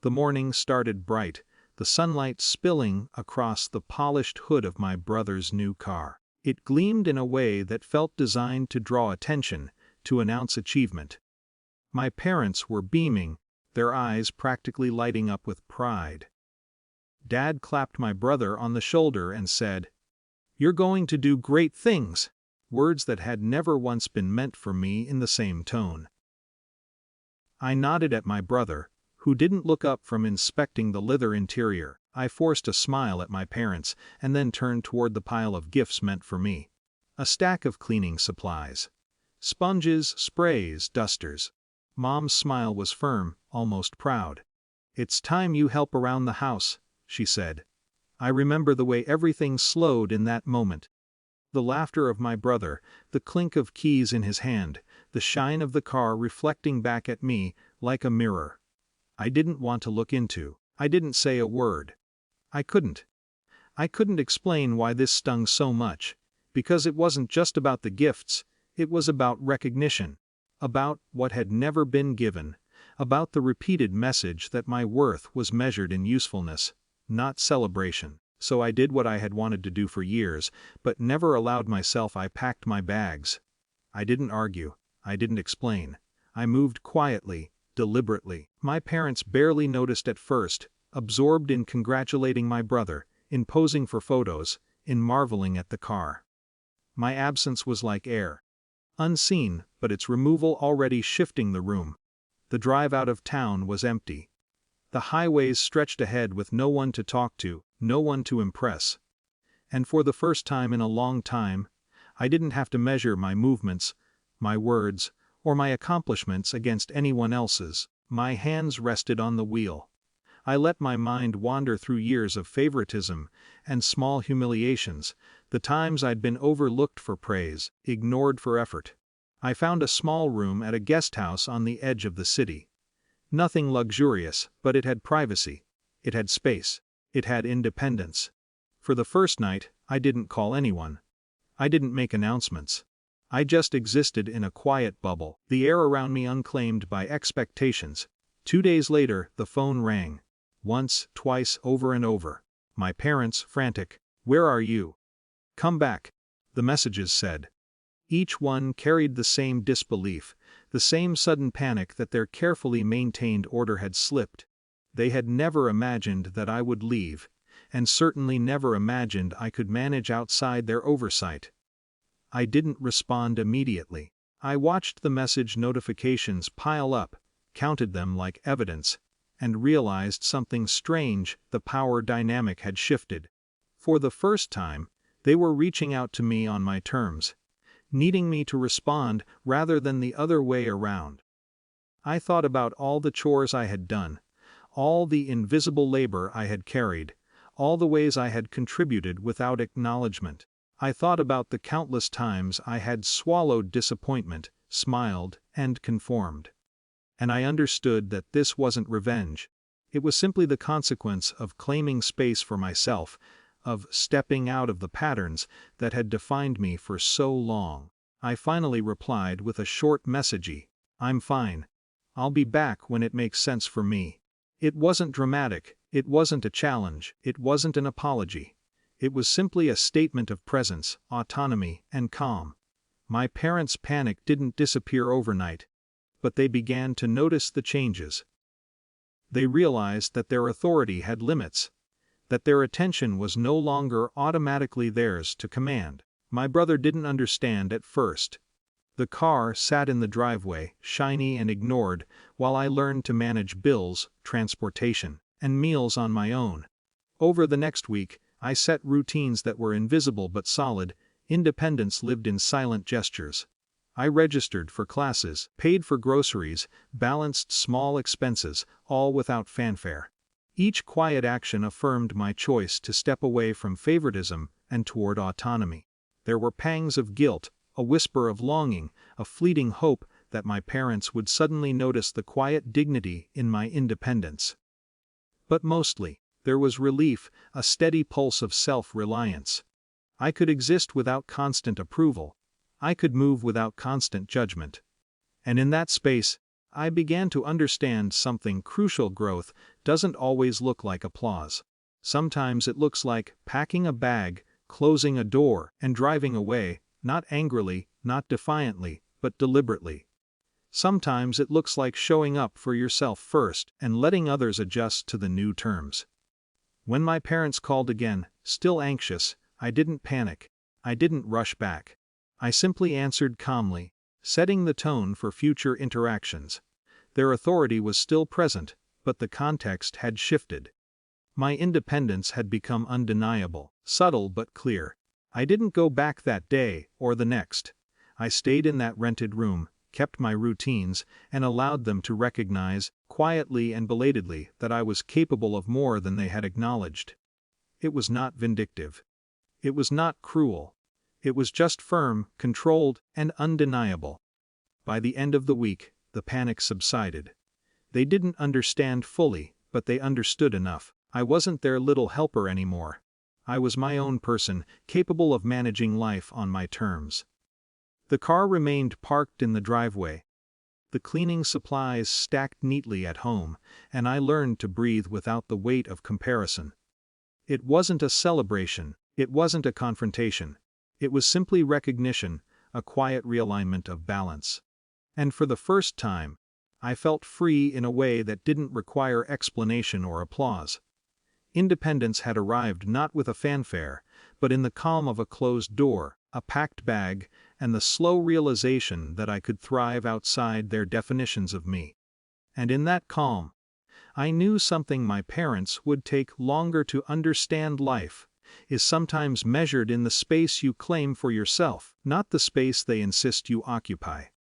The morning started bright, the sunlight spilling across the polished hood of my brother's new car. It gleamed in a way that felt designed to draw attention, to announce achievement. My parents were beaming, their eyes practically lighting up with pride. Dad clapped my brother on the shoulder and said, "You're going to do great things," words that had never once been meant for me in the same tone. I nodded at my brother, who didn't look up from inspecting the leather interior. I forced a smile at my parents and then turned toward the pile of gifts meant for me. A stack of cleaning supplies. Sponges, sprays, dusters. Mom's smile was firm, almost proud. "It's time you help around the house," she said. I remember the way everything slowed in that moment. The laughter of my brother, the clink of keys in his hand, the shine of the car reflecting back at me like a mirror. I didn't want to look into. I didn't say a word. I couldn't. I couldn't explain why this stung so much, because it wasn't just about the gifts, it was about recognition, about what had never been given, about the repeated message that my worth was measured in usefulness, not celebration. So I did what I had wanted to do for years, but never allowed myself. I packed my bags. I didn't argue. I didn't explain. I moved quietly, deliberately. My parents barely noticed at first, absorbed in congratulating my brother, in posing for photos, in marveling at the car. My absence was like air. Unseen, but its removal already shifting the room. The drive out of town was empty. The highways stretched ahead with no one to talk to, no one to impress. And for the first time in a long time, I didn't have to measure my movements, my words, or my accomplishments against anyone else's. My hands rested on the wheel. I let my mind wander through years of favoritism and small humiliations, the times I'd been overlooked for praise, ignored for effort. I found a small room at a guest house on the edge of the city. Nothing luxurious, but it had privacy. It had space. It had independence. For the first night, I didn't call anyone. I didn't make announcements. I just existed in a quiet bubble, the air around me unclaimed by expectations. 2 days later, the phone rang. Once, twice, over and over. My parents, frantic. "Where are you? Come back," the messages said. Each one carried the same disbelief, the same sudden panic that their carefully maintained order had slipped. They had never imagined that I would leave, and certainly never imagined I could manage outside their oversight. I didn't respond immediately. I watched the message notifications pile up, counted them like evidence, and realized something strange. The power dynamic had shifted. For the first time, they were reaching out to me on my terms, needing me to respond rather than the other way around. I thought about all the chores I had done, all the invisible labor I had carried, all the ways I had contributed without acknowledgement. I thought about the countless times I had swallowed disappointment, smiled, and conformed. And I understood that this wasn't revenge. It was simply the consequence of claiming space for myself, of stepping out of the patterns that had defined me for so long. I finally replied with a short message: "I'm fine. I'll be back when it makes sense for me." It wasn't dramatic, it wasn't a challenge, it wasn't an apology. It was simply a statement of presence, autonomy, and calm. My parents' panic didn't disappear overnight, but they began to notice the changes. They realized that their authority had limits, that their attention was no longer automatically theirs to command. My brother didn't understand at first. The car sat in the driveway, shiny and ignored, while I learned to manage bills, transportation, and meals on my own. Over the next week, I set routines that were invisible but solid. Independence lived in silent gestures. I registered for classes, paid for groceries, balanced small expenses, all without fanfare. Each quiet action affirmed my choice to step away from favoritism and toward autonomy. There were pangs of guilt, a whisper of longing, a fleeting hope that my parents would suddenly notice the quiet dignity in my independence. But mostly, there was relief, a steady pulse of self-reliance. I could exist without constant approval. I could move without constant judgment. And in that space, I began to understand something crucial: growth doesn't always look like applause. Sometimes it looks like packing a bag, closing a door, and driving away, not angrily, not defiantly, but deliberately. Sometimes it looks like showing up for yourself first and letting others adjust to the new terms. When my parents called again, still anxious, I didn't panic. I didn't rush back. I simply answered calmly, setting the tone for future interactions. Their authority was still present, but the context had shifted. My independence had become undeniable, subtle but clear. I didn't go back that day or the next. I stayed in that rented room, kept my routines, and allowed them to recognize, quietly and belatedly, that I was capable of more than they had acknowledged. It was not vindictive. It was not cruel. It was just firm, controlled, and undeniable. By the end of the week, the panic subsided. They didn't understand fully, but they understood enough. I wasn't their little helper anymore. I was my own person, capable of managing life on my terms. The car remained parked in the driveway. The cleaning supplies stacked neatly at home, and I learned to breathe without the weight of comparison. It wasn't a celebration, it wasn't a confrontation. It was simply recognition, a quiet realignment of balance. And for the first time, I felt free in a way that didn't require explanation or applause. Independence had arrived not with a fanfare, but in the calm of a closed door, a packed bag, and the slow realization that I could thrive outside their definitions of me. And in that calm, I knew something my parents would take longer to understand. Life is sometimes measured in the space you claim for yourself, not the space they insist you occupy.